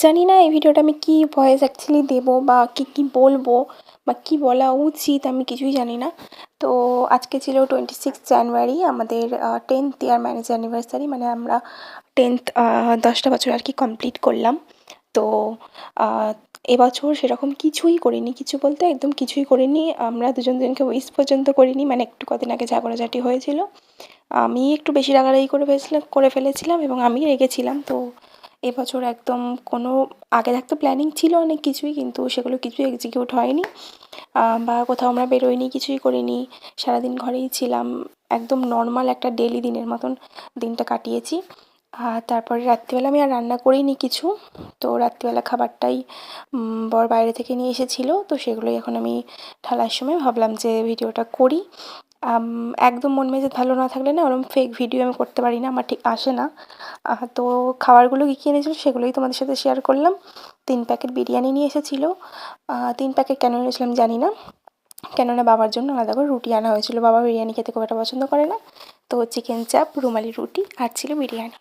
জানি না এই ভিডিওটা আমি কী ভয়েস অ্যাকচুয়ালি দেবো বা কী বলবো বা কী বলা উচিত আমি কিছুই জানি না। তো আজকে ছিল 26 জানুয়ারি আমাদের 10th ইয়ার ম্যারেজ অ্যানিভার্সারি, মানে আমরা 10th 10টা বছর আর কি কমপ্লিট করলাম। তো এবছর সেরকম কিছুই করিনি, কিছু বলতে একদম কিছুই করিনি। আমরা দুজন দুজনকে উইশ পর্যন্ত করিনি, মানে একটু কদিন আগে ঝগড়াঝাটি হয়েছিল, আমি একটু বেশি রাগারাগি করে ফেলেছিলাম এবং আমি রেগেছিলাম। তো এবছর একদম কোনো আগে থাকতে প্ল্যানিং ছিল অনেক কিছুই, কিন্তু সেগুলো কিছুই এক্সিকিউট হয়নি, বা কোথাও আমরা বেরোইনি, কিছুই করিনি, সারাদিন ঘরেই ছিলাম। একদম নর্মাল একটা ডেইলি দিনের মতন দিনটা কাটিয়েছি। তারপরে রাত্রিবেলা আমি আর রান্না করিনি কিছু। তো রাত্রিবেলা খাবারটাই বর বাইরে থেকে নিয়ে এসেছিলো, তো সেগুলোই এখন আমি ঢালার সময় ভাবলাম যে ভিডিওটা করি। একদম মন মেজাজ ভালো না থাকলে না ওরকম ফেক ভিডিও আমি করতে পারি না, আমার ঠিক আসে না। তো খাবারগুলো কী কী এনেছিলো সেগুলোই তোমাদের সাথে শেয়ার করলাম। 3 প্যাকেট বিরিয়ানি নিয়ে এসেছিলো। 3 প্যাকেট কেন এনেছিলাম জানি না, কেননা বাবার জন্য আলাদা করে রুটি আনা হয়েছিল। বাবা বিরিয়ানি খেতে খুব একটা পছন্দ করে না, তো চিকেন চাপ, রুমালি রুটি আর ছিল বিরিয়ানি।